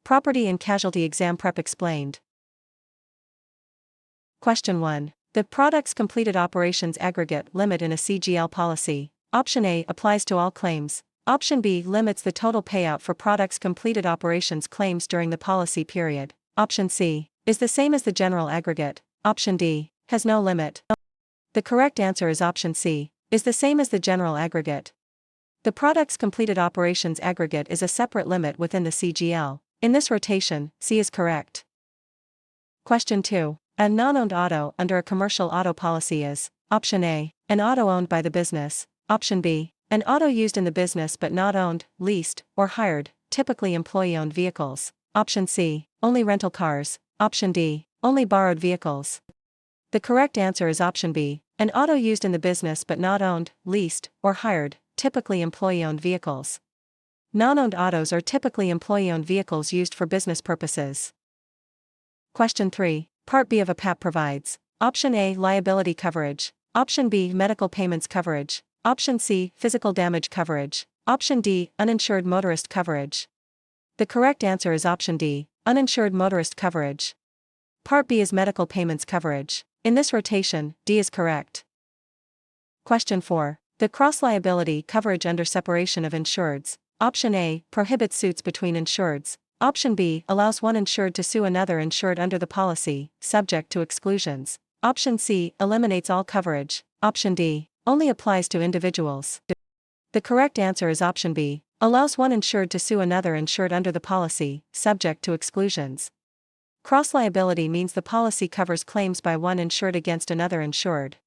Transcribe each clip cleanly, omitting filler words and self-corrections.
Property and Casualty Exam Prep Explained. Question 1. The product's completed operations aggregate limit in a CGL policy. Option A applies to all claims. Option B limits the total payout for product's completed operations claims during the policy period. Option C is the same as the general aggregate. Option D has no limit. The correct answer is option C, is the same as the general aggregate. The product's completed operations aggregate is a separate limit within the CGL. In this rotation, C is correct. Question 2. A non-owned auto under a commercial auto policy is: Option A, an auto owned by the business. Option B, an auto used in the business but not owned, leased, or hired, typically employee-owned vehicles. Option C, only rental cars. Option D, only borrowed vehicles. The correct answer is option B, an auto used in the business but not owned, leased, or hired, typically employee-owned vehicles. Non-owned autos are typically employee-owned vehicles used for business purposes. Question 3. Part B of a PAP provides: Option A, liability coverage. Option B, medical payments coverage. Option C, physical damage coverage. Option D, uninsured motorist coverage. The correct answer is option D, uninsured motorist coverage. Part B is medical payments coverage. In this rotation, D is correct. Question 4. The cross-liability coverage under separation of insureds. Option A prohibits suits between insureds. Option B allows one insured to sue another insured under the policy, subject to exclusions. Option C eliminates all coverage. Option D only applies to individuals. The correct answer is option B, allows one insured to sue another insured under the policy, subject to exclusions. Cross-liability means the policy covers claims by one insured against another insured.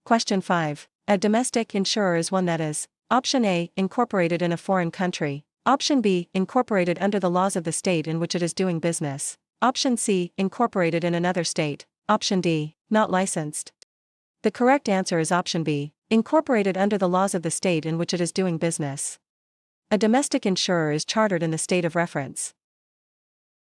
Question 5. A domestic insurer is one that is: Option A, incorporated in a foreign country. Option B, incorporated under the laws of the state in which it is doing business. Option C, incorporated in another state. Option D, not licensed. The correct answer is option B, incorporated under the laws of the state in which it is doing business. A domestic insurer is chartered in the state of reference.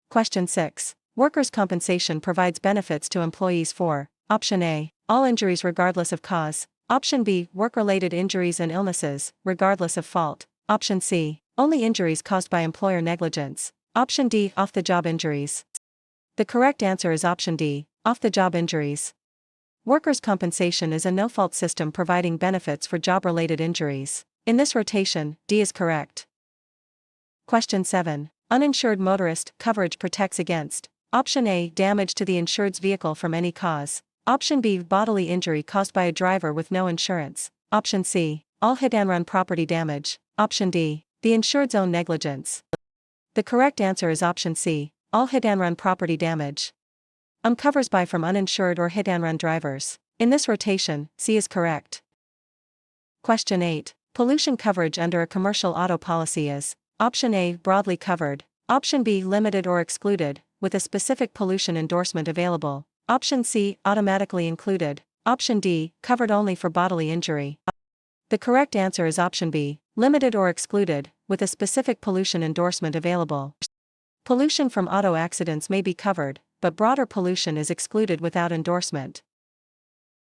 Question 6. Workers' compensation provides benefits to employees for: Option A, all injuries regardless of cause. Option B, work-related injuries and illnesses, regardless of fault. Option C, only injuries caused by employer negligence. Option D, off-the-job injuries. The correct answer is option D, off-the-job injuries. Workers' compensation is a no-fault system providing benefits for job-related injuries. In this rotation, D is correct. Question 7. Uninsured motorist coverage protects against: Option A, damage to the insured's vehicle from any cause. Option B, bodily injury caused by a driver with no insurance. Option C, all hit-and-run property damage. Option D, the insured's own negligence. The correct answer is option C, all hit-and-run property damage. Covers by from uninsured or hit-and-run drivers. In this rotation, C is correct. Question 8. Pollution coverage under a commercial auto policy is: Option A, broadly covered. Option B, limited or excluded, with a specific pollution endorsement available. Option C, automatically included. Option D, covered only for bodily injury. The correct answer is option B, limited or excluded, with a specific pollution endorsement available. Pollution from auto accidents may be covered, but broader pollution is excluded without endorsement.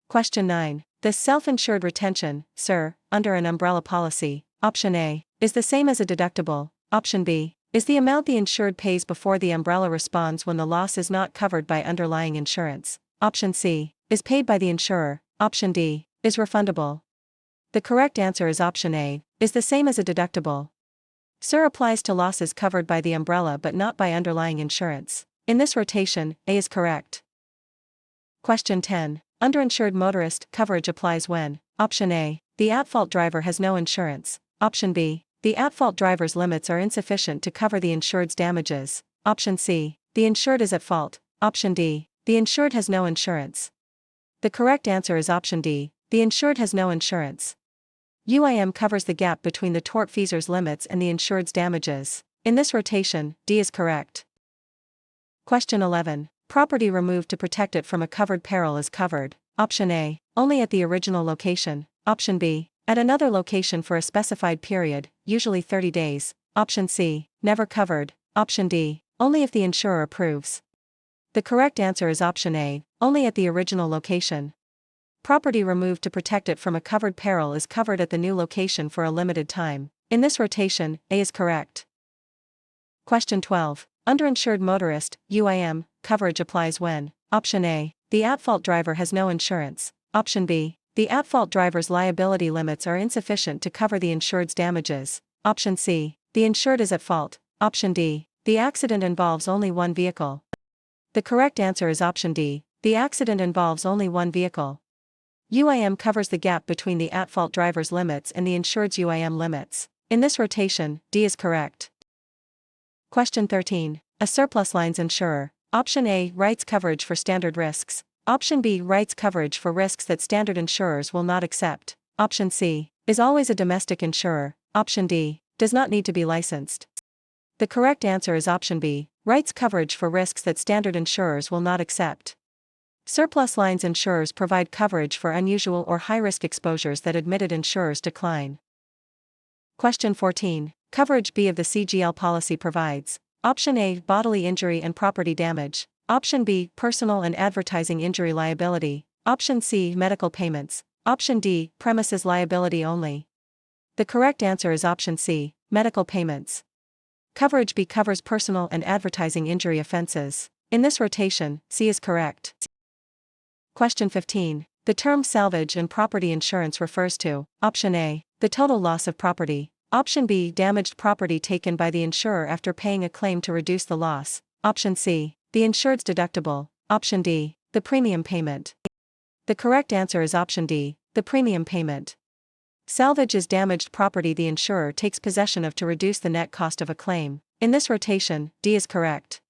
Question 9. The self-insured retention, SIR, under an umbrella policy. Option A is the same as a deductible. Option B is the amount the insured pays before the umbrella responds when the loss is not covered by underlying insurance. Option C is paid by the insurer. Option D is refundable. The correct answer is option A, is the same as a deductible. SIR applies to losses covered by the umbrella but not by underlying insurance. In this rotation, A is correct. Question 10. Underinsured motorist coverage applies when: Option A, the at-fault driver has no insurance. Option B, the at-fault driver's limits are insufficient to cover the insured's damages. Option C, the insured is at fault. Option D, the insured has no insurance. The correct answer is option D, the insured has no insurance. UIM covers the gap between the tortfeasor's limits and the insured's damages. In this rotation, D is correct. Question 11. Property removed to protect it from a covered peril is covered. Option A, only at the original location. Option B, at another location for a specified period, usually 30 days. Option C, never covered. Option D, only if the insurer approves. The correct answer is option A, only at the original location. Property removed to protect it from a covered peril is covered at the new location for a limited time. In this rotation, A is correct. Question 12. Underinsured motorist, UIM, coverage applies when: Option A. The at-fault driver has no insurance. Option B. The at-fault driver's liability limits are insufficient to cover the insured's damages. Option C. The insured is at fault. Option D. The accident involves only one vehicle. The correct answer is option D. The accident involves only one vehicle. UIM covers the gap between the at-fault driver's limits and the insured's UIM limits. In this rotation, D is correct. Question 13. A surplus lines insurer. Option A writes coverage for standard risks. Option B writes coverage for risks that standard insurers will not accept. Option C is always a domestic insurer. Option D does not need to be licensed. The correct answer is option B, writes coverage for risks that standard insurers will not accept. Surplus lines insurers provide coverage for unusual or high-risk exposures that admitted insurers decline. Question 14. Coverage B of the CGL policy provides: Option A bodily injury and property damage. Option B personal and advertising injury liability. Option C medical payments. Option D premises liability only. The correct answer is option C, medical payments. Coverage B covers personal and advertising injury offenses. In this rotation, C is correct. Question 15. The term salvage and property insurance refers to: Option A, the total loss of property. Option B, damaged property taken by the insurer after paying a claim to reduce the loss. Option C, the insured's deductible. Option D, the premium payment. The correct answer is option D, the premium payment. Salvage is damaged property the insurer takes possession of to reduce the net cost of a claim. In this rotation, D is correct.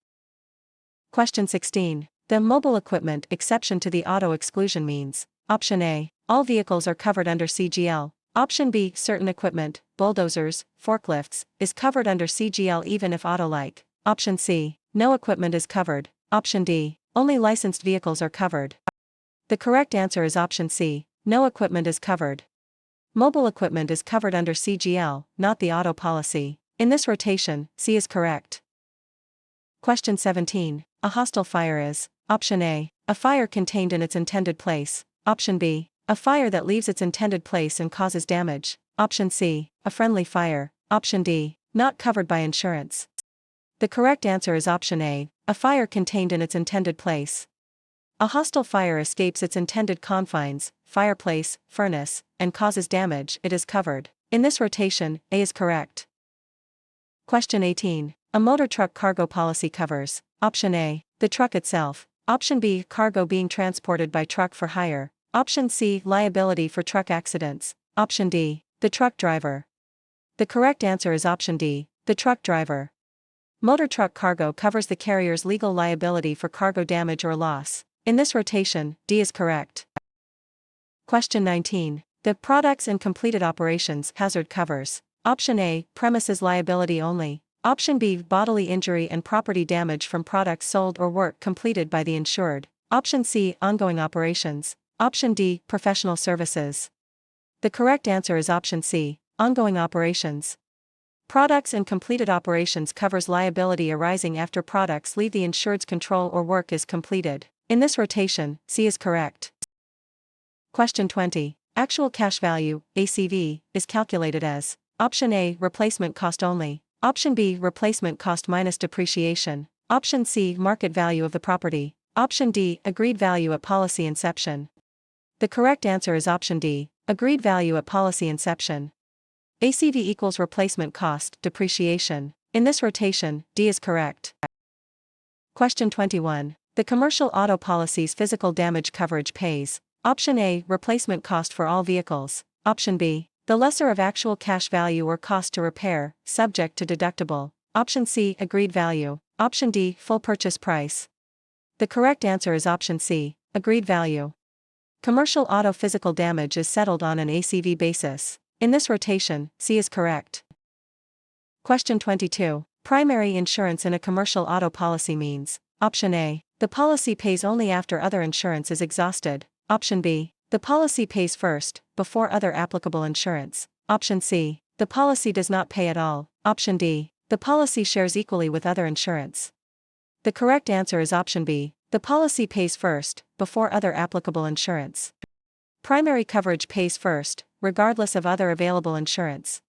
Question 16. The mobile equipment exception to the auto exclusion means: Option A, all vehicles are covered under CGL. Option B, certain equipment, bulldozers, forklifts, is covered under CGL even if auto-like. Option C, no equipment is covered. Option D, only licensed vehicles are covered. The correct answer is option C, no equipment is covered. Mobile equipment is covered under CGL, not the auto policy. In this rotation, C is correct. Question 17. A hostile fire is: Option A, a fire contained in its intended place. Option B, a fire that leaves its intended place and causes damage. Option C, a friendly fire. Option D, not covered by insurance. The correct answer is option A, a fire contained in its intended place. A hostile fire escapes its intended confines, fireplace, furnace, and causes damage, it is covered. In this rotation, A is correct. Question 18. A motor truck cargo policy covers: Option A, the truck itself. Option B, cargo being transported by truck for hire. Option C, liability for truck accidents. Option D, the truck driver. The correct answer is option D, the truck driver. Motor truck cargo covers the carrier's legal liability for cargo damage or loss. In this rotation, D is correct. Question 19. The products and completed operations hazard covers: Option A, premises liability only. Option B, bodily injury and property damage from products sold or work completed by the insured. Option C, ongoing operations. Option D, professional services. The correct answer is option C, ongoing operations. Products and completed operations covers liability arising after products leave the insured's control or work is completed. In this rotation, C is correct. Question 20. Actual cash value, ACV, is calculated as: Option A, replacement cost only. Option B, replacement cost minus depreciation. Option C, market value of the property. Option D, agreed value at policy inception. The correct answer is option D, agreed value at policy inception. ACV equals replacement cost, depreciation. In this rotation, D is correct. Question 21. The commercial auto policy's physical damage coverage pays: Option A, replacement cost for all vehicles. Option B, the lesser of actual cash value or cost to repair, subject to deductible. Option C, agreed value. Option D, full purchase price. The correct answer is option C, agreed value. Commercial auto physical damage is settled on an ACV basis. In this rotation, C is correct. Question 22. Primary insurance in a commercial auto policy means: Option A, the policy pays only after other insurance is exhausted. Option B, the policy pays first, before other applicable insurance. Option C, the policy does not pay at all. Option D, the policy shares equally with other insurance. The correct answer is option B, the policy pays first, before other applicable insurance. Primary coverage pays first, regardless of other available insurance.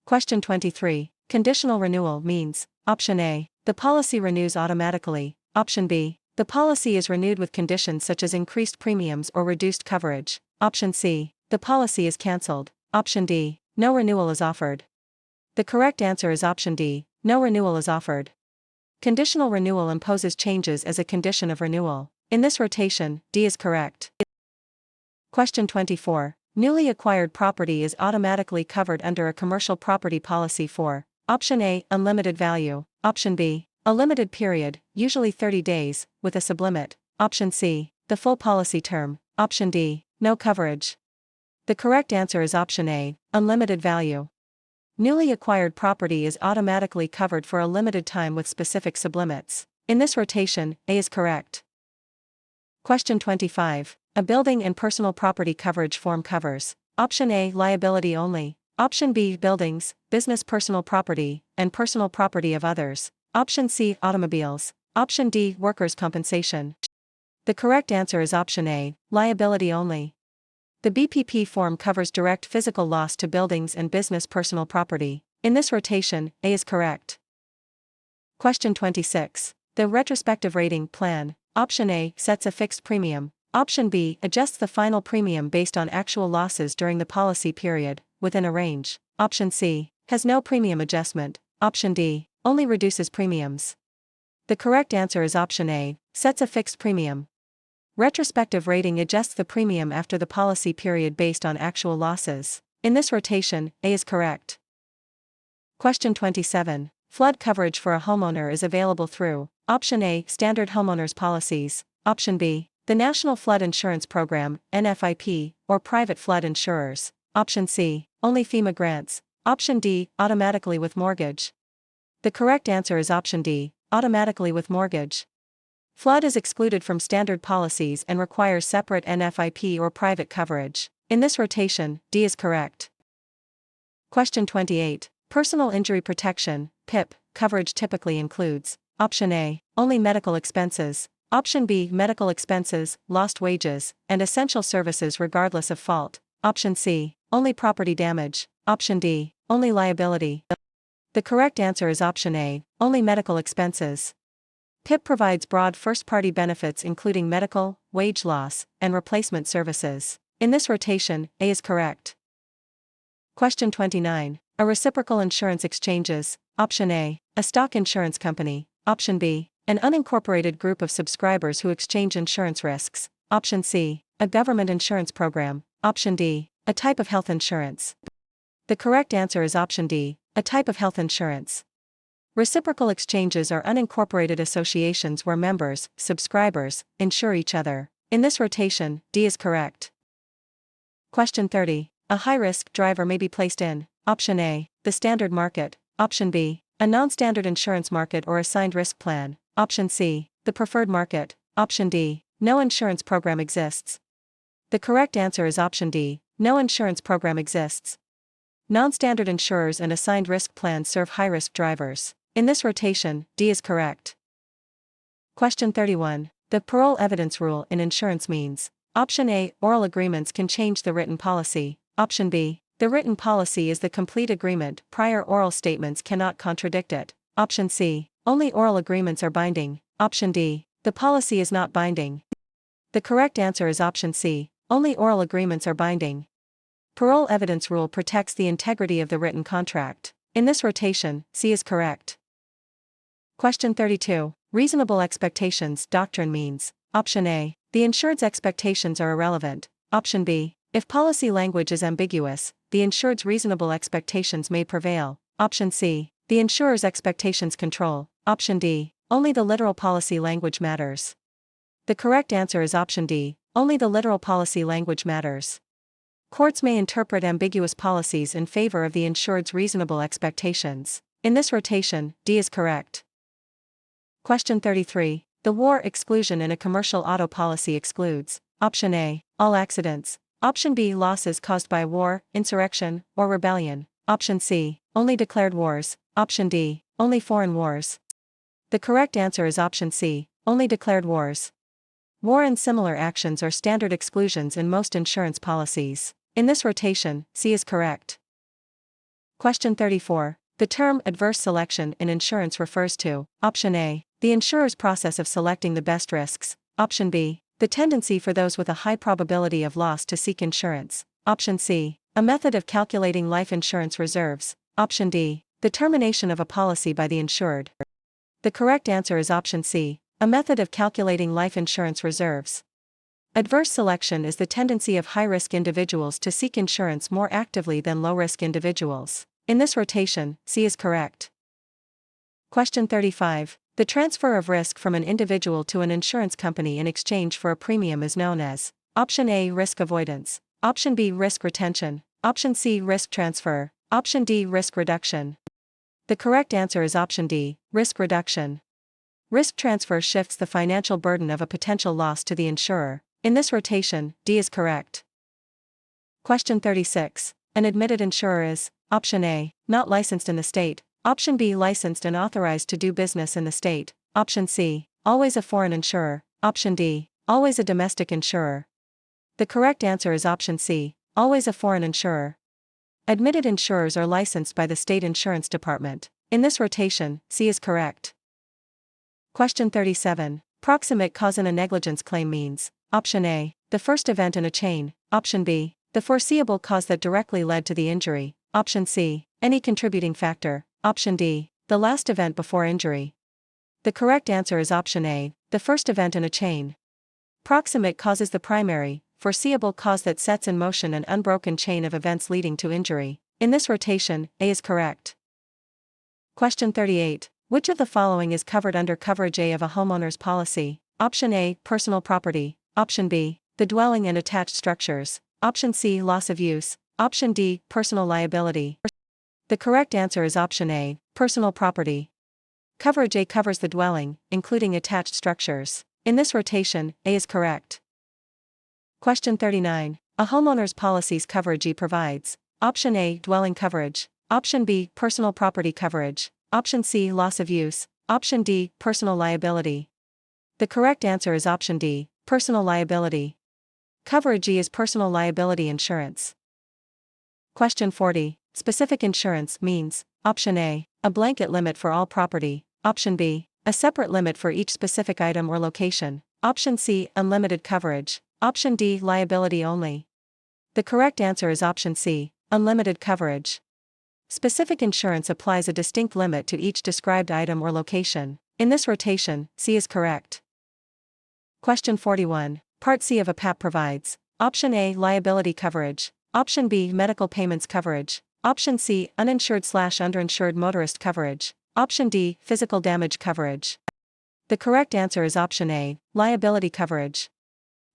Question 23. Conditional renewal means, option A, the policy renews automatically, option B, the policy is renewed with conditions such as increased premiums or reduced coverage, option C, the policy is cancelled, option D, no renewal is offered. The correct answer is option D, no renewal is offered. Conditional renewal imposes changes as a condition of renewal. In this rotation, D is correct. Question 24. Newly acquired property is automatically covered under a commercial property policy for, option A, unlimited value, option B, a limited period, usually 30 days, with a sublimit, option C, the full policy term, option D, no coverage. The correct answer is option A, unlimited value. Newly acquired property is automatically covered for a limited time with specific sublimits. In this rotation, A is correct. Question 25. A building and personal property coverage form covers, option A, liability only, option B, buildings, business personal property, and personal property of others, option C, automobiles, option D, workers' compensation. The correct answer is option A, liability only. The BPP form covers direct physical loss to buildings and business personal property. In this rotation, A is correct. Question 26. The retrospective rating plan, option A, sets a fixed premium, option B, adjusts the final premium based on actual losses during the policy period, within a range, option C, has no premium adjustment, option D, only reduces premiums. The correct answer is option A, sets a fixed premium. Retrospective rating adjusts the premium after the policy period based on actual losses. In this rotation, A is correct. Question 27. Flood coverage for a homeowner is available through, option A, standard homeowners policies, option B, the National Flood Insurance Program, NFIP, or private flood insurers, option C, only FEMA grants, option D, automatically with mortgage. The correct answer is option D, automatically with mortgage. Flood is excluded from standard policies and requires separate NFIP or private coverage. In this rotation, D is correct. Question 28. Personal injury protection, PIP, coverage typically includes, option A, only medical expenses, option B, medical expenses, lost wages, and essential services regardless of fault, option C, only property damage, option D, only liability. The correct answer is option A, only medical expenses. PIP provides broad first-party benefits including medical, wage loss, and replacement services. In this rotation, A is correct. Question 29. A reciprocal insurance exchanges, option A, a stock insurance company, option B, an unincorporated group of subscribers who exchange insurance risks, option C, a government insurance program, option D, a type of health insurance. The correct answer is option D, a type of health insurance. Reciprocal exchanges are unincorporated associations where members, subscribers, insure each other. In this rotation, D is correct. Question 30. A high-risk driver may be placed in, option A, the standard market, option B, a non-standard insurance market or assigned risk plan, option C, the preferred market, option D, no insurance program exists. The correct answer is option D, no insurance program exists. Non-standard insurers and assigned risk plans serve high-risk drivers. In this rotation, D is correct. Question 31. The parole evidence rule in insurance means, option A, oral agreements can change the written policy, option B, the written policy is the complete agreement, prior oral statements cannot contradict it, option C, only oral agreements are binding, option D, the policy is not binding. The correct answer is option C, only oral agreements are binding. Parole evidence rule protects the integrity of the written contract. In this rotation, C is correct. Question 32. Reasonable expectations doctrine means, option A, the insured's expectations are irrelevant, option B, if policy language is ambiguous, the insured's reasonable expectations may prevail, option C, the insurer's expectations control, option D, only the literal policy language matters. The correct answer is option D, only the literal policy language matters. Courts may interpret ambiguous policies in favor of the insured's reasonable expectations. In this rotation, D is correct. Question 33. The war exclusion in a commercial auto policy excludes, option A, all accidents, option B, losses caused by war, insurrection, or rebellion, option C, only declared wars, option D, only foreign wars. The correct answer is option C, only declared wars. War and similar actions are standard exclusions in most insurance policies. In this rotation, C is correct. Question 34. The term adverse selection in insurance refers to, option A, the insurer's process of selecting the best risks, option B, the tendency for those with a high probability of loss to seek insurance, option C, a method of calculating life insurance reserves, option D, the termination of a policy by the insured. The correct answer is option C, a method of calculating life insurance reserves. Adverse selection is the tendency of high-risk individuals to seek insurance more actively than low-risk individuals. In this rotation, C is correct. Question 35. The transfer of risk from an individual to an insurance company in exchange for a premium is known as option A, risk avoidance, option B, risk retention, option C, risk transfer, option D, risk reduction. The correct answer is option D, risk reduction. Risk transfer shifts the financial burden of a potential loss to the insurer. In this rotation, D is correct. Question 36. An admitted insurer is, option A, not licensed in the state, option B, licensed and authorized to do business in the state, option C, always a foreign insurer, option D, always a domestic insurer. The correct answer is option C, always a foreign insurer. Admitted insurers are licensed by the state insurance department. In this rotation, C is correct. Question 37. Proximate cause in a negligence claim means, option A, the first event in a chain, option B, the foreseeable cause that directly led to the injury, option C, any contributing factor, option D, the last event before injury. The correct answer is option A, the first event in a chain. Proximate cause is the primary, foreseeable cause that sets in motion an unbroken chain of events leading to injury. In this rotation, A is correct. Question 38. Which of the following is covered under coverage A of a homeowner's policy? Option A, personal property, option B, the dwelling and attached structures, option C, loss of use, option D, personal liability. The correct answer is option A, personal property. Coverage A covers the dwelling, including attached structures. In this rotation, A is correct. Question 39. A homeowner's policy's coverage E provides, option A, dwelling coverage, option B, personal property coverage, option C, loss of use, option D, personal liability. The correct answer is option D, personal liability. Coverage E is personal liability insurance. Question 40. Specific insurance means, option A, a blanket limit for all property, option B, a separate limit for each specific item or location, option C, unlimited coverage, option D, liability only. The correct answer is option C, unlimited coverage. Specific insurance applies a distinct limit to each described item or location. In this rotation, C is correct. Question 41. Part C of a PAP provides, option A, liability coverage, option B, medical payments coverage, option C, uninsured/underinsured motorist coverage, option D, physical damage coverage. The correct answer is option A, liability coverage.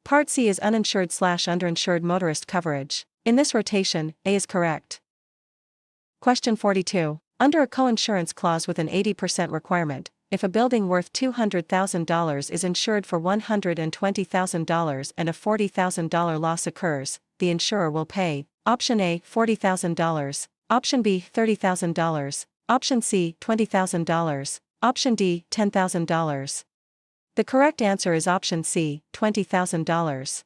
Part C is uninsured/underinsured motorist coverage. In this rotation, A is correct. Question 42. Under a coinsurance clause with an 80% requirement, if a building worth $200,000 is insured for $120,000 and a $40,000 loss occurs, the insurer will pay, option A, $40,000, option B, $30,000, option C, $20,000, option D, $10,000. The correct answer is option C, $20,000.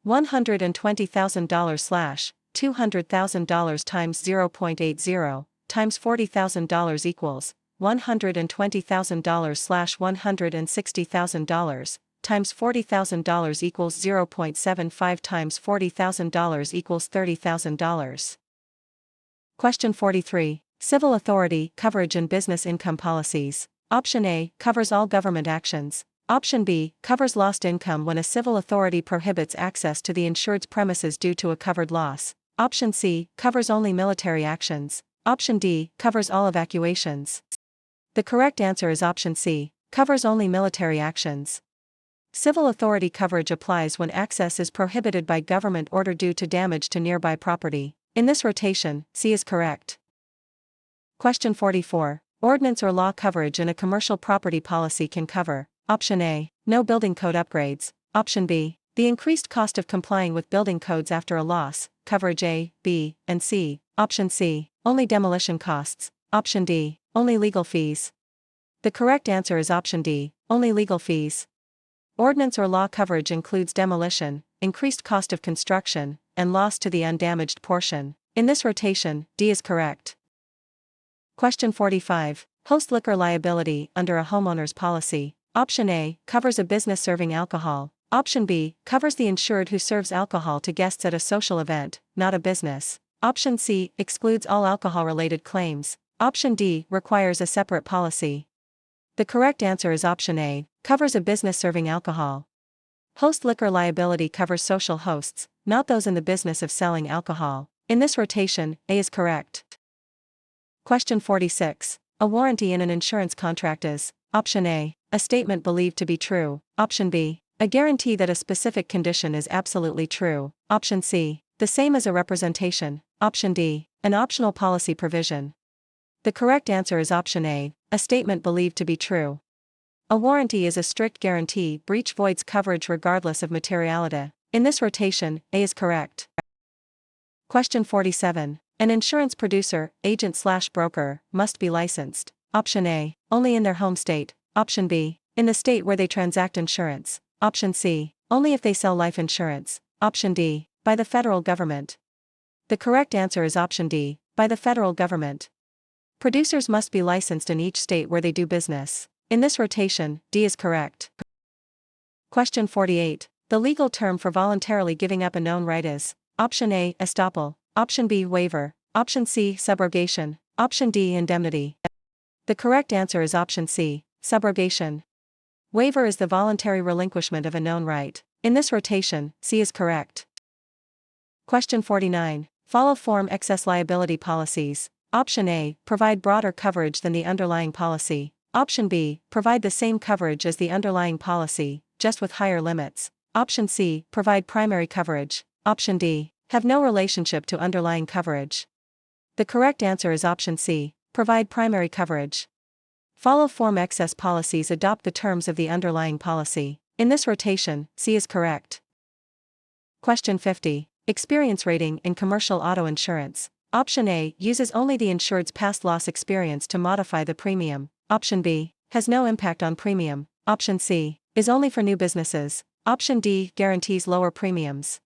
$120,000 $200,000 times 0.80 times $40,000 equals $120,000 $160,000 times $40,000 equals 0.75 times $40,000 equals $30,000. Question 43. Civil authority coverage in business income policies. Option A covers all government actions. Option B covers lost income when a civil authority prohibits access to the insured's premises due to a covered loss. Option C covers only military actions. Option D covers all evacuations. The correct answer is option C, covers only military actions. Civil authority coverage applies when access is prohibited by government order due to damage to nearby property. In this rotation, C is correct. Question 44. Ordinance or law coverage in a commercial property policy can cover, option A, no building code upgrades, option B, the increased cost of complying with building codes after a loss, coverage A, B, and C, option C, only demolition costs, option D, only legal fees. The correct answer is option D, only legal fees. Ordinance or law coverage includes demolition, increased cost of construction, and loss to the undamaged portion. In this rotation, D is correct. Question 45. Host liquor liability under a homeowner's policy. Option A covers a business serving alcohol. Option B covers the insured who serves alcohol to guests at a social event, not a business. Option C excludes all alcohol-related claims. Option D requires a separate policy. The correct answer is option A, covers a business serving alcohol. Host liquor liability covers social hosts, not those in the business of selling alcohol. In this rotation, A is correct. Question 46. A warranty in an insurance contract is: option A, a statement believed to be true. Option B, a guarantee that a specific condition is absolutely true. Option C, the same as a representation. Option D, an optional policy provision. The correct answer is option A, a statement believed to be true. A warranty is a strict guarantee. Breach voids coverage regardless of materiality. In this rotation, A is correct. Question 47. An insurance producer, agent/broker, must be licensed. Option A, only in their home state. Option B, in the state where they transact insurance. Option C, only if they sell life insurance. Option D, by the federal government. The correct answer is option D, by the federal government. Producers must be licensed in each state where they do business. In this rotation, D is correct. Question 48. The legal term for voluntarily giving up a known right is: option A, estoppel. Option B, waiver. Option C, subrogation. Option D, indemnity. The correct answer is option C, subrogation. Waiver is the voluntary relinquishment of a known right. In this rotation, C is correct. Question 49. Follow form excess liability policies. Option A, provide broader coverage than the underlying policy. Option B, provide the same coverage as the underlying policy, just with higher limits. Option C, provide primary coverage. Option D, have no relationship to underlying coverage. The correct answer is option C, provide primary coverage. Follow form excess policies adopt the terms of the underlying policy. In this rotation, C is correct. Question 50. Experience rating in commercial auto insurance. Option A, uses only the insured's past loss experience to modify the premium. Option B, has no impact on premium. Option C, is only for new businesses. Option D, guarantees lower premiums.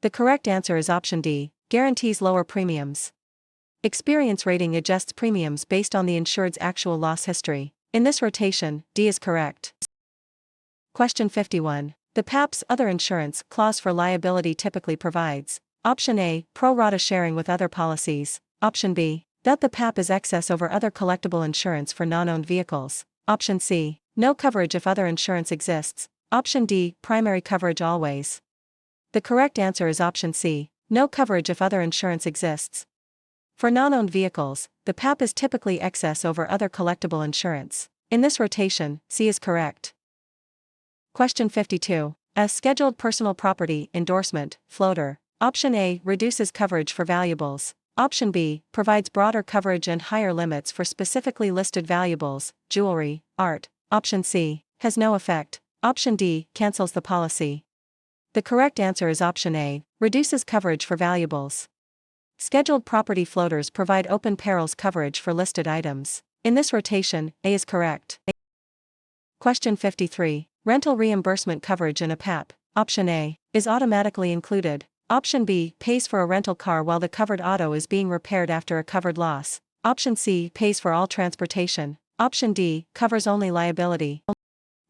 The correct answer is option D, guarantees lower premiums. Experience rating adjusts premiums based on the insured's actual loss history. In this rotation, D is correct. Question 51. The PAP's other insurance clause for liability typically provides: option A, pro rata sharing with other policies. Option B, that the PAP is excess over other collectible insurance for non-owned vehicles. Option C, no coverage if other insurance exists. Option D, primary coverage always. The correct answer is option C, no coverage if other insurance exists. For non-owned vehicles, the PAP is typically excess over other collectible insurance. In this rotation, C is correct. Question 52. A scheduled personal property endorsement floater. Option A, reduces coverage for valuables. Option B, provides broader coverage and higher limits for specifically listed valuables, jewelry, art. Option C, has no effect. Option D, cancels the policy. The correct answer is option A, reduces coverage for valuables. Scheduled property floaters provide open perils coverage for listed items. In this rotation, A is correct. Question 53. Rental reimbursement coverage in a PAP. Option A, is automatically included. Option B, pays for a rental car while the covered auto is being repaired after a covered loss. Option C, pays for all transportation. Option D, covers only liability.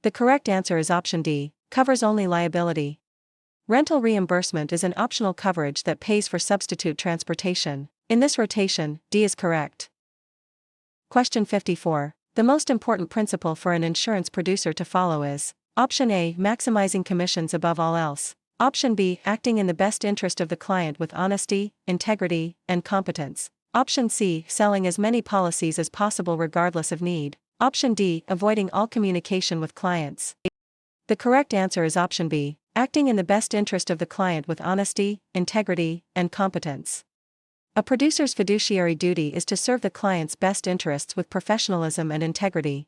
The correct answer is option D, covers only liability. Rental reimbursement is an optional coverage that pays for substitute transportation. In this rotation, D is correct. Question 54. The most important principle for an insurance producer to follow is: option A, maximizing commissions above all else. Option B, acting in the best interest of the client with honesty, integrity, and competence. Option C, selling as many policies as possible regardless of need. Option D, avoiding all communication with clients. The correct answer is option B, acting in the best interest of the client with honesty, integrity, and competence. A producer's fiduciary duty is to serve the client's best interests with professionalism and integrity.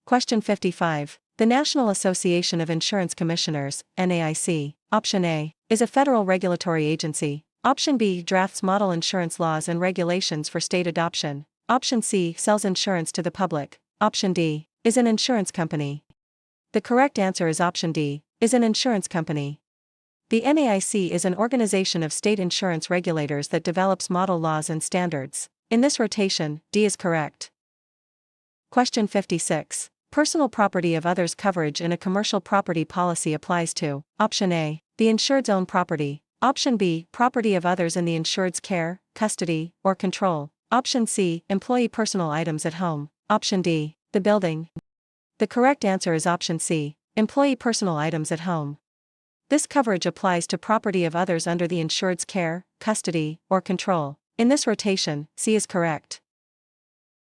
Question 55. The National Association of Insurance Commissioners, NAIC, option A, is a federal regulatory agency. Option B, drafts model insurance laws and regulations for state adoption. Option C, sells insurance to the public. Option D, is an insurance company. The correct answer is option D, is an insurance company. The NAIC is an organization of state insurance regulators that develops model laws and standards. In this rotation, D is correct. Question 56. Personal property of others coverage in a commercial property policy applies to option A, the insured's own property, option B, property of others in the insured's care, custody, or control, option C, employee personal items at home, option D, the building. The correct answer is option C, employee personal items at home. This coverage applies to property of others under the insured's care, custody, or control. In this rotation, C is correct.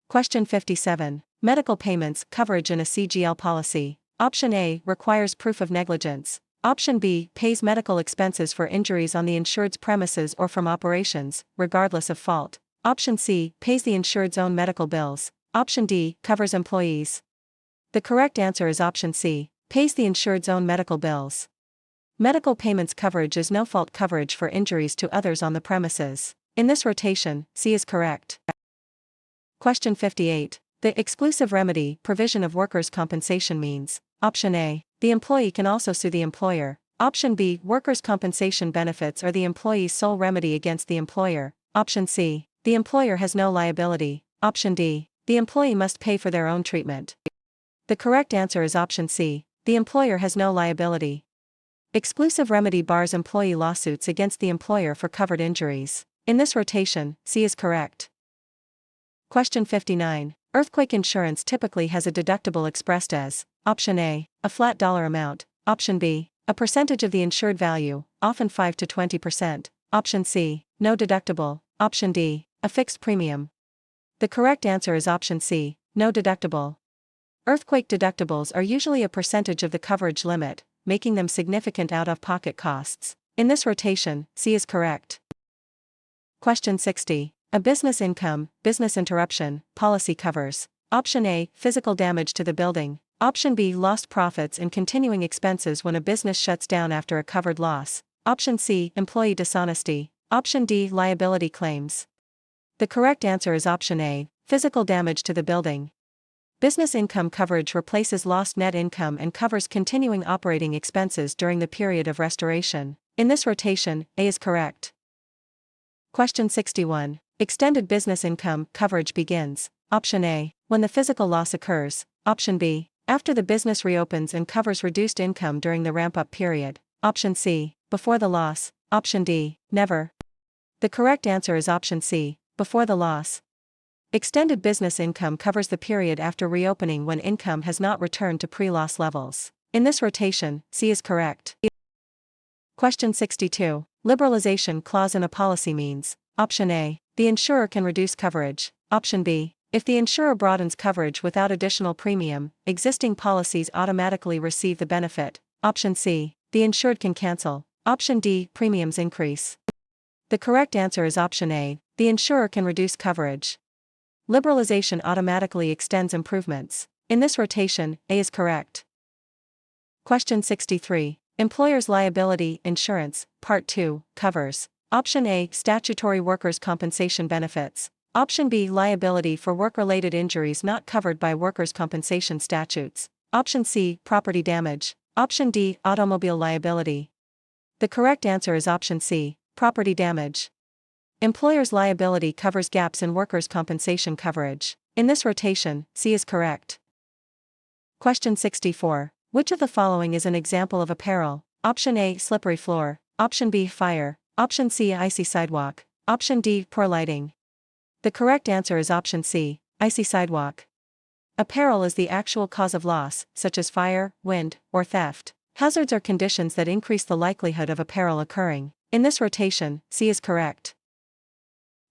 Question 57. Medical payments coverage in a CGL policy. Option A requires proof of negligence. Option B pays medical expenses for injuries on the insured's premises or from operations, regardless of fault. Option C pays the insured's own medical bills. Option D covers employees. The correct answer is option C, pays the insured's own medical bills. Medical payments coverage is no-fault coverage for injuries to others on the premises. In this rotation, C is correct. Question 58. The exclusive remedy provision of workers' compensation means, option A, the employee can also sue the employer. Option B, workers' compensation benefits are the employee's sole remedy against the employer. Option C, the employer has no liability. Option D, the employee must pay for their own treatment. The correct answer is option C, the employer has no liability. Exclusive remedy bars employee lawsuits against the employer for covered injuries. In this rotation, C is correct. Question 59. Earthquake insurance typically has a deductible expressed as, option A, a flat dollar amount, option B, a percentage of the insured value, often 5 to 20%, option C, no deductible, option D, a fixed premium. The correct answer is option C, no deductible. Earthquake deductibles are usually a percentage of the coverage limit, making them significant out-of-pocket costs. In this rotation, C is correct. Question 60. A business income, business interruption, policy covers. Option A, physical damage to the building. Option B, lost profits and continuing expenses when a business shuts down after a covered loss. Option C, employee dishonesty. Option D, liability claims. The correct answer is option A, physical damage to the building. Business income coverage replaces lost net income and covers continuing operating expenses during the period of restoration. In this rotation, A is correct. Question 61. Extended business income coverage begins. Option A, when the physical loss occurs. Option B, after the business reopens and covers reduced income during the ramp-up period. Option C, before the loss. Option D, never. The correct answer is option C, before the loss. Extended business income covers the period after reopening when income has not returned to pre-loss levels. In this rotation, C is correct. Question 62. Liberalization clause in a policy means, option A, the insurer can reduce coverage. Option B, if the insurer broadens coverage without additional premium, existing policies automatically receive the benefit. Option C, the insured can cancel. Option D, premiums increase. The correct answer is option A, the insurer can reduce coverage. Liberalization automatically extends improvements. In this rotation, A is correct. Question 63. Employer's liability insurance, Part 2, covers. Option A, statutory workers' compensation benefits. Option B, liability for work-related injuries not covered by workers' compensation statutes. Option C, property damage. Option D, automobile liability. The correct answer is option C, property damage. Employer's liability covers gaps in workers' compensation coverage. In this rotation, C is correct. Question 64. Which of the following is an example of a peril? Option A, slippery floor. Option B, fire. Option C, icy sidewalk. Option D, poor lighting. The correct answer is option C, icy sidewalk. A peril is the actual cause of loss, such as fire, wind, or theft. Hazards are conditions that increase the likelihood of a peril occurring. In this rotation, C is correct.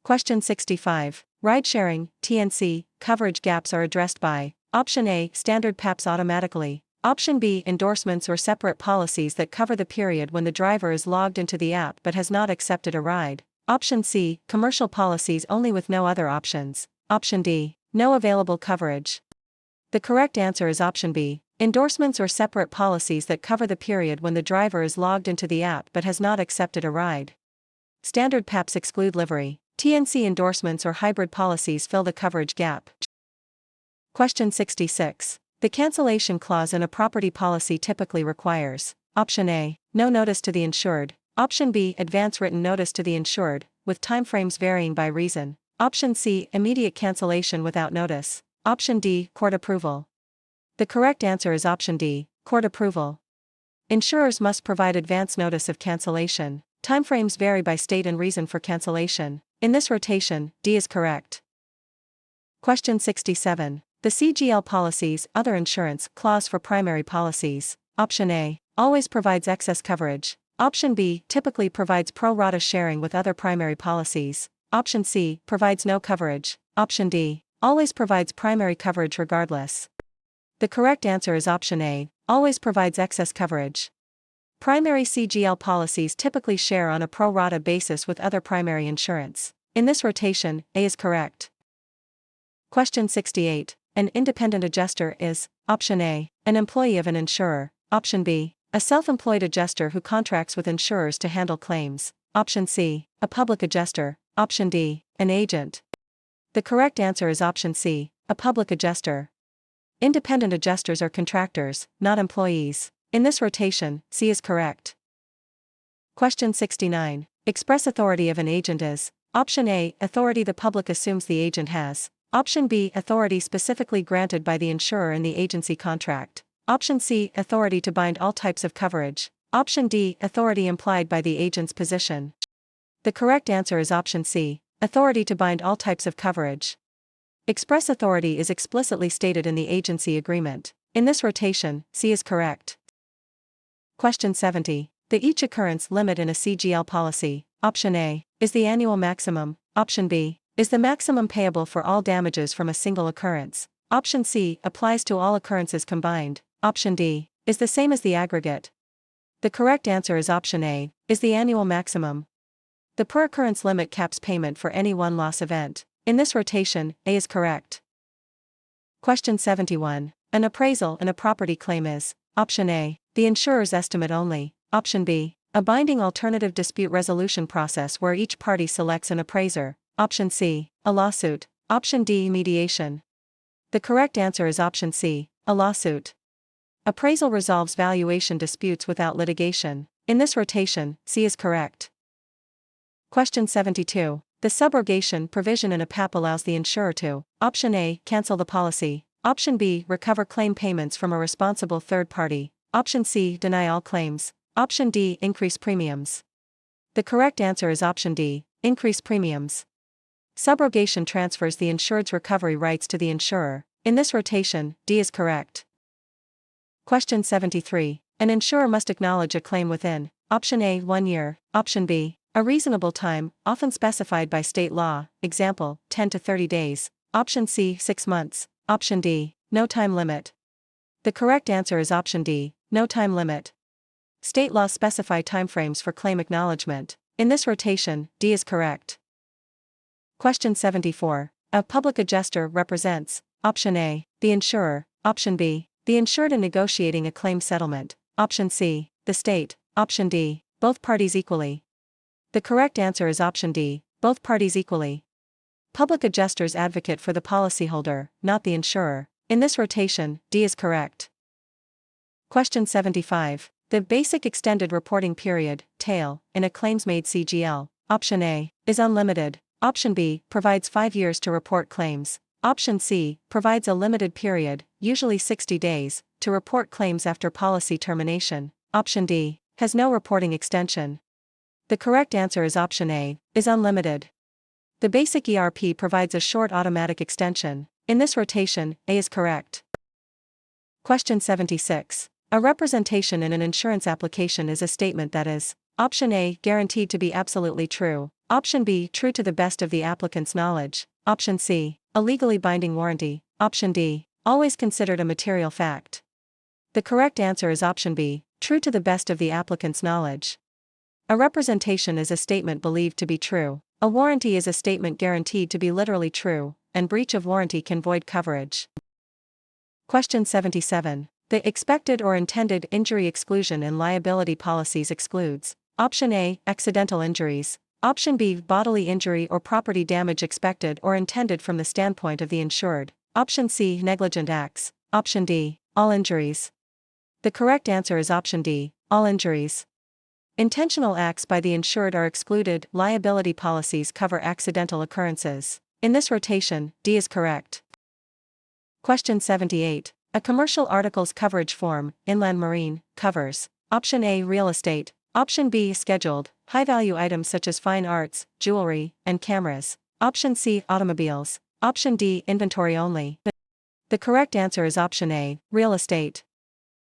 Question 65. Ride-sharing, TNC, coverage gaps are addressed by, option A, standard PAPs automatically. Option B, endorsements or separate policies that cover the period when the driver is logged into the app but has not accepted a ride. Option C, commercial policies only with no other options. Option D, no available coverage. The correct answer is option B, endorsements or separate policies that cover the period when the driver is logged into the app but has not accepted a ride. Standard PAPs exclude livery. TNC endorsements or hybrid policies fill the coverage gap. Question 66. The cancellation clause in a property policy typically requires, option A, no notice to the insured. Option B, advance written notice to the insured, with timeframes varying by reason. Option C, immediate cancellation without notice. Option D, court approval. The correct answer is option D, court approval. Insurers must provide advance notice of cancellation. Timeframes vary by state and reason for cancellation. In this rotation, D is correct. Question 67. The CGL policy's other insurance clause for primary policies. Option A, always provides excess coverage. Option B, typically provides pro rata sharing with other primary policies. Option C, provides no coverage. Option D, always provides primary coverage regardless. The correct answer is option A, always provides excess coverage. Primary CGL policies typically share on a pro rata basis with other primary insurance. In this rotation, A is correct. Question 68. An independent adjuster is, option A, an employee of an insurer. Option B, a self-employed adjuster who contracts with insurers to handle claims. Option C, a public adjuster. Option D, an agent. The correct answer is option C, a public adjuster. Independent adjusters are contractors, not employees. In this rotation, C is correct. Question 69. Express authority of an agent is, option A, authority the public assumes the agent has. Option B, authority specifically granted by the insurer in the agency contract. Option C, authority to bind all types of coverage. Option D, authority implied by the agent's position. The correct answer is option C, authority to bind all types of coverage. Express authority is explicitly stated in the agency agreement. In this rotation, C is correct. Question 70. The each occurrence limit in a CGL policy. Option A, is the annual maximum. Option B, is the maximum payable for all damages from a single occurrence. Option C, applies to all occurrences combined. Option D, is the same as the aggregate. The correct answer is option A, is the annual maximum. The per occurrence limit caps payment for any one loss event. In this rotation, A is correct. Question 71. An appraisal in a property claim is, option A, the insurer's estimate only. Option B, a binding alternative dispute resolution process where each party selects an appraiser. Option C, a lawsuit. Option D, mediation. The correct answer is option C, a lawsuit. Appraisal resolves valuation disputes without litigation. In this rotation, C is correct. Question 72. The subrogation provision in a PAP allows the insurer to, option A, cancel the policy. Option B, recover claim payments from a responsible third party. Option C, deny all claims. Option D, increase premiums. The correct answer is option D, increase premiums. Subrogation transfers the insured's recovery rights to the insurer. In this rotation, D is correct. Question 73. An insurer must acknowledge a claim within, option A, 1 year. Option B, a reasonable time, often specified by state law, example, 10 to 30 days. Option C, 6 months. Option D, no time limit. The correct answer is option D, no time limit. State laws specify timeframes for claim acknowledgement. In this rotation, D is correct. Question 74. A public adjuster represents, option A, the insurer. Option B, the insured in negotiating a claim settlement. Option C, the state. Option D, both parties equally. The correct answer is option D, both parties equally. Public adjusters advocate for the policyholder, not the insurer. In this rotation, D is correct. Question 75. The basic extended reporting period, tail, in a claims-made CGL. Option A, is unlimited. Option B, provides 5 years to report claims. Option C, provides a limited period, usually 60 days, to report claims after policy termination. Option D, has no reporting extension. The correct answer is option A, is unlimited. The basic ERP provides a short automatic extension. In this rotation, A is correct. Question 76. A representation in an insurance application is a statement that is, option A, guaranteed to be absolutely true. Option B, true to the best of the applicant's knowledge. Option C, a legally binding warranty. Option D, always considered a material fact. The correct answer is option B, true to the best of the applicant's knowledge. A representation is a statement believed to be true. A warranty is a statement guaranteed to be literally true, and breach of warranty can void coverage. Question 77. The expected or intended injury exclusion in liability policies excludes, option A, accidental injuries. Option B, bodily injury or property damage expected or intended from the standpoint of the insured. Option C, negligent acts. Option D, all injuries. The correct answer is option D, all injuries. Intentional acts by the insured are excluded. Liability policies cover accidental occurrences. In this rotation, D is correct. Question 78. A commercial articles coverage form, inland marine, covers option A, real estate, option B, scheduled, high-value items such as fine arts, jewelry, and cameras, option C, automobiles, option D, inventory only. The correct answer is option A, real estate.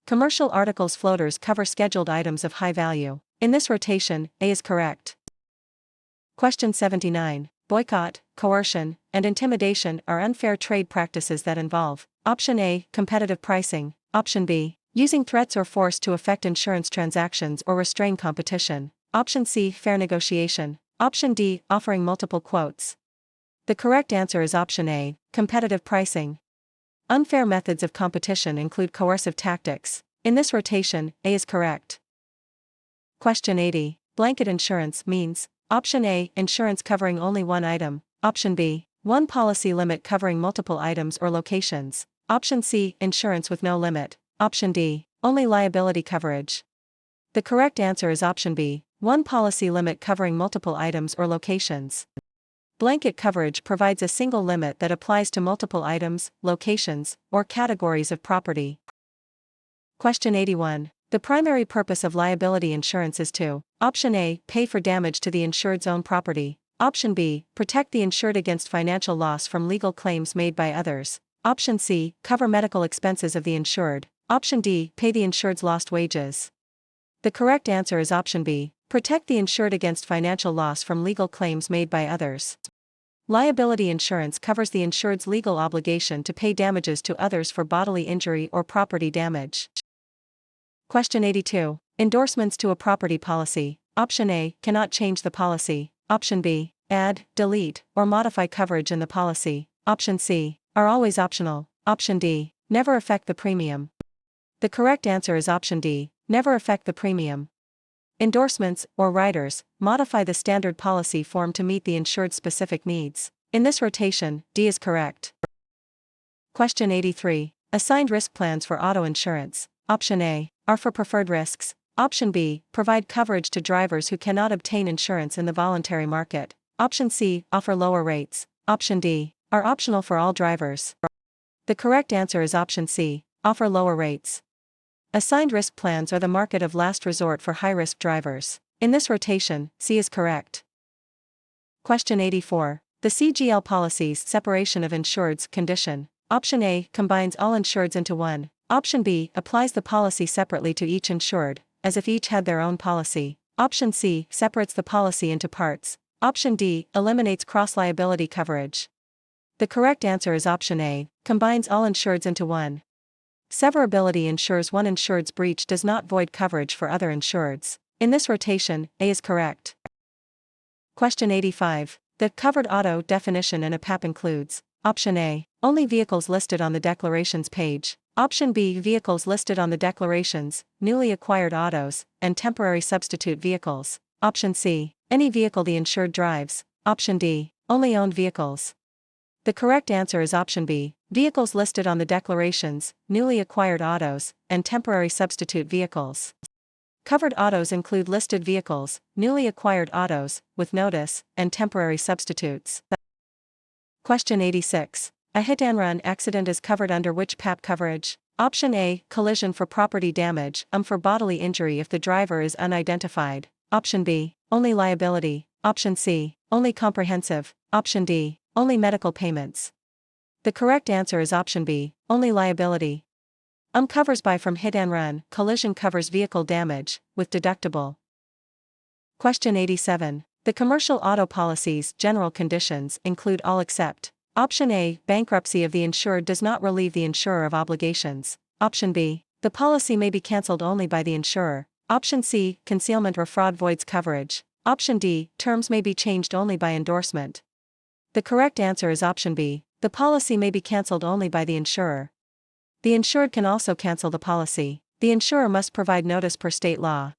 Commercial articles floaters cover scheduled items of high value. In this rotation, A is correct. Question 79. Boycott, coercion, and intimidation are unfair trade practices that involve option A, competitive pricing, option B, using threats or force to affect insurance transactions or restrain competition, option C, fair negotiation, option D, offering multiple quotes. The correct answer is option A, competitive pricing. Unfair methods of competition include coercive tactics. In this rotation, A is correct. Question 80. Blanket insurance means option A, insurance covering only one item, option B, one policy limit covering multiple items or locations, option C, insurance with no limit, option D, only liability coverage. The correct answer is option B, one policy limit covering multiple items or locations. Blanket coverage provides a single limit that applies to multiple items, locations, or categories of property. Question 81. The primary purpose of liability insurance is to option A, pay for damage to the insured's own property, option B, protect the insured against financial loss from legal claims made by others, option C, cover medical expenses of the insured, option D, pay the insured's lost wages. The correct answer is option B, protect the insured against financial loss from legal claims made by others. Liability insurance covers the insured's legal obligation to pay damages to others for bodily injury or property damage. Question 82. Endorsements to a property policy. Option A, cannot change the policy. Option B, add, delete, or modify coverage in the policy. Option C, are always optional. Option D, never affect the premium. The correct answer is option D, never affect the premium. Endorsements, or riders, modify the standard policy form to meet the insured's specific needs. In this rotation, D is correct. Question 83. Assigned risk plans for auto insurance. Option A, are for preferred risks. Option B, provide coverage to drivers who cannot obtain insurance in the voluntary market. Option C, offer lower rates. Option D, are optional for all drivers. The correct answer is option C, offer lower rates. Assigned risk plans are the market of last resort for high-risk drivers. In this rotation, C is correct. Question 84. The CGL policy's separation of insureds condition. Option A, combines all insureds into one. Option B, applies the policy separately to each insured, as if each had their own policy. Option C, separates the policy into parts. Option D, eliminates cross-liability coverage. The correct answer is option A, combines all insureds into one. Severability ensures one insured's breach does not void coverage for other insureds. In this rotation, A is correct. Question 85. The covered auto definition in a PAP includes option A, only vehicles listed on the declarations page. Option B, vehicles listed on the declarations, newly acquired autos, and temporary substitute vehicles. Option C, any vehicle the insured drives. Option D, only owned vehicles. The correct answer is option B, vehicles listed on the declarations, newly acquired autos, and temporary substitute vehicles. Covered autos include listed vehicles, newly acquired autos, with notice, and temporary substitutes. Question 86. A hit-and-run accident is covered under which PAP coverage? Option A, collision for property damage, for bodily injury if the driver is unidentified. Option B, only liability. Option C, only comprehensive. Option D, only medical payments. The correct answer is option B, only liability. Covers by from hit-and-run, collision covers vehicle damage, with deductible. Question 87. The commercial auto policy's general conditions include all except option A, bankruptcy of the insured does not relieve the insurer of obligations. Option B, the policy may be cancelled only by the insurer. Option C, concealment or fraud voids coverage. Option D, terms may be changed only by endorsement. The correct answer is option B, the policy may be cancelled only by the insurer. The insured can also cancel the policy. The insurer must provide notice per state law.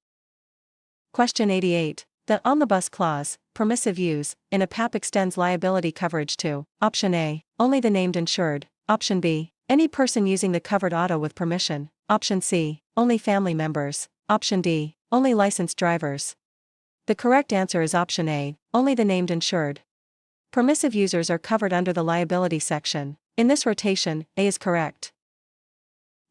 Question 88. The omnibus clause, permissive use, in a PAP extends liability coverage to option A, only the named insured. Option B, any person using the covered auto with permission. Option C, only family members. Option D, only licensed drivers. The correct answer is option A, only the named insured. Permissive users are covered under the liability section. In this rotation, A is correct.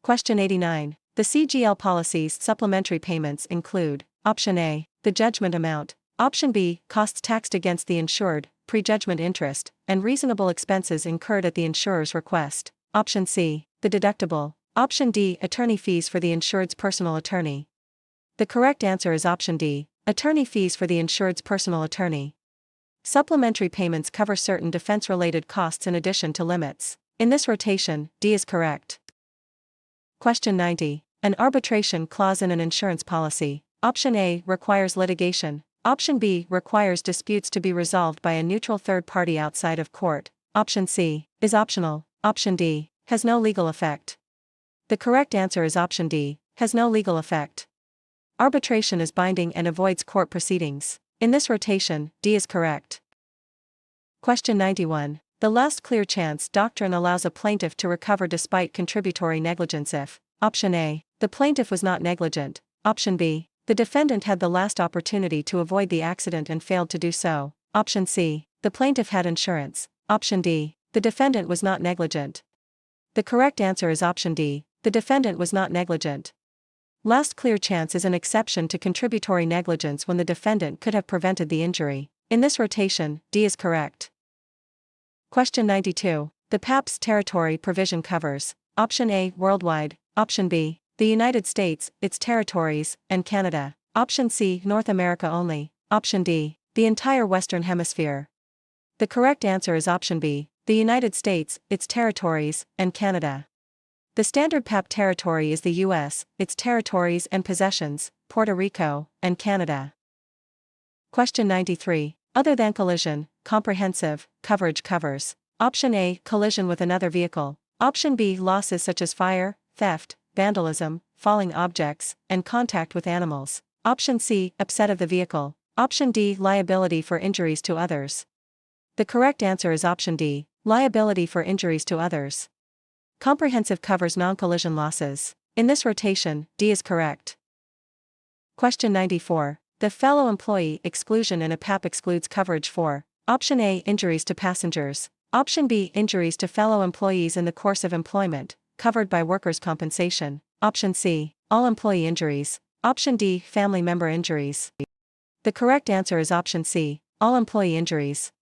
Question 89. The CGL policy's supplementary payments include: Option A, the judgment amount. Option B, costs taxed against the insured, prejudgment interest, and reasonable expenses incurred at the insurer's request. Option C, the deductible. Option D, attorney fees for the insured's personal attorney. The correct answer is option D, attorney fees for the insured's personal attorney. Supplementary payments cover certain defense-related costs in addition to limits. In this rotation, D is correct. Question 90. An arbitration clause in an insurance policy. Option A requires litigation. Option B requires disputes to be resolved by a neutral third party outside of court. Option C is optional. Option D has no legal effect. The correct answer is option D, has no legal effect. Arbitration is binding and avoids court proceedings. In this rotation, D is correct. Question 91. The last clear chance doctrine allows a plaintiff to recover despite contributory negligence if: Option A, the plaintiff was not negligent. Option B, the defendant had the last opportunity to avoid the accident and failed to do so. Option C, the plaintiff had insurance. Option D, the defendant was not negligent. The correct answer is option D, the defendant was not negligent. Last clear chance is an exception to contributory negligence when the defendant could have prevented the injury. In this rotation, D is correct. Question 92. The PAP's territory provision covers: Option A, worldwide. Option B, the United States, its territories, and Canada. Option C, North America only. Option D, the entire Western Hemisphere. The correct answer is option B, the United States, its territories, and Canada. The standard PAP territory is the U.S., its territories and possessions, Puerto Rico, and Canada. Question 93. Other than collision, comprehensive coverage covers: Option A, collision with another vehicle. Option B, losses such as fire, theft, vandalism, falling objects, and contact with animals. Option C, upset of the vehicle. Option D, liability for injuries to others. The correct answer is option D, liability for injuries to others. Comprehensive covers non-collision losses. In this rotation, D is correct. Question 94. The fellow employee exclusion in a PAP excludes coverage for: Option A, injuries to passengers. Option B, injuries to fellow employees in the course of employment, covered by workers' compensation. Option C, all employee injuries. Option D, family member injuries. The correct answer is option C, all employee injuries.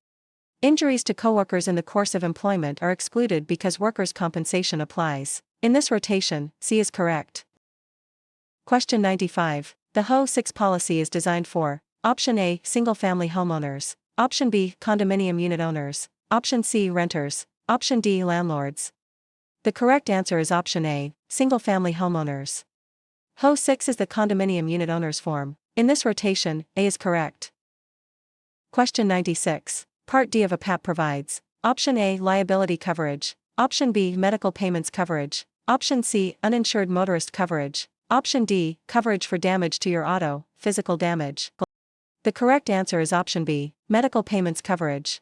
Injuries to coworkers in the course of employment are excluded because workers' compensation applies. In this rotation, C is correct. Question 95. The HO6 policy is designed for: Option A, single-family homeowners. Option B, condominium unit owners. Option C, renters. Option D, landlords. The correct answer is option A, single-family homeowners. HO6 is the condominium unit owners form. In this rotation, A is correct. Question 96. Part D of a PAP provides: Option A, liability coverage. Option B, medical payments coverage. Option C, uninsured motorist coverage. Option D, coverage for damage to your auto, physical damage. The correct answer is option B, medical payments coverage.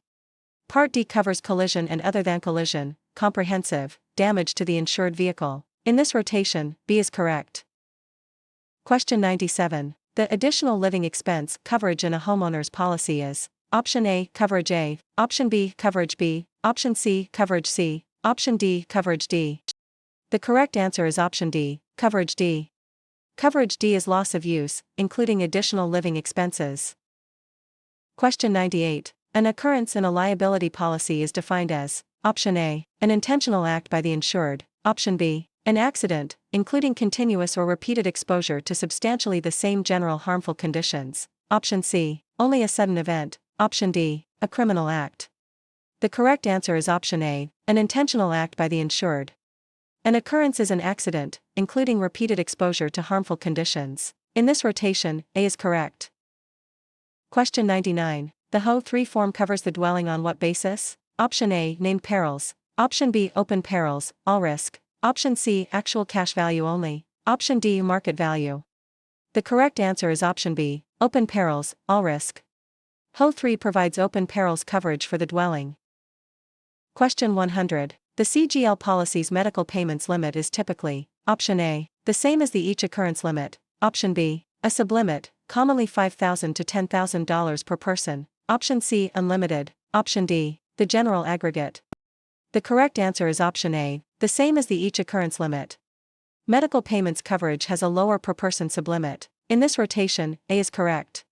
Part D covers collision and other than collision, comprehensive, damage to the insured vehicle. In this rotation, B is correct. Question 97. The additional living expense coverage in a homeowner's policy is: Option A, coverage A. Option B, coverage B. Option C, coverage C. Option D, coverage D. The correct answer is option D, coverage D. Coverage D is loss of use, including additional living expenses. Question 98. An occurrence in a liability policy is defined as: Option A, an intentional act by the insured. Option B, an accident, including continuous or repeated exposure to substantially the same general harmful conditions. Option C, only a sudden event. Option D, a criminal act. The correct answer is option A, an intentional act by the insured. An occurrence is an accident, including repeated exposure to harmful conditions. In this rotation, A is correct. Question 99. The HO3 form covers the dwelling on what basis? Option A, named perils. Option B, open perils, all risk. Option C, actual cash value only. Option D, market value. The correct answer is option B, open perils, all risk. HO3 provides open perils coverage for the dwelling. Question 100. The CGL policy's medical payments limit is typically: Option A, the same as the each occurrence limit. Option B, a sublimit, commonly $5,000 to $10,000 per person. Option C, unlimited. Option D, the general aggregate. The correct answer is option A, the same as the each occurrence limit. Medical payments coverage has a lower per person sublimit. In this rotation, A is correct.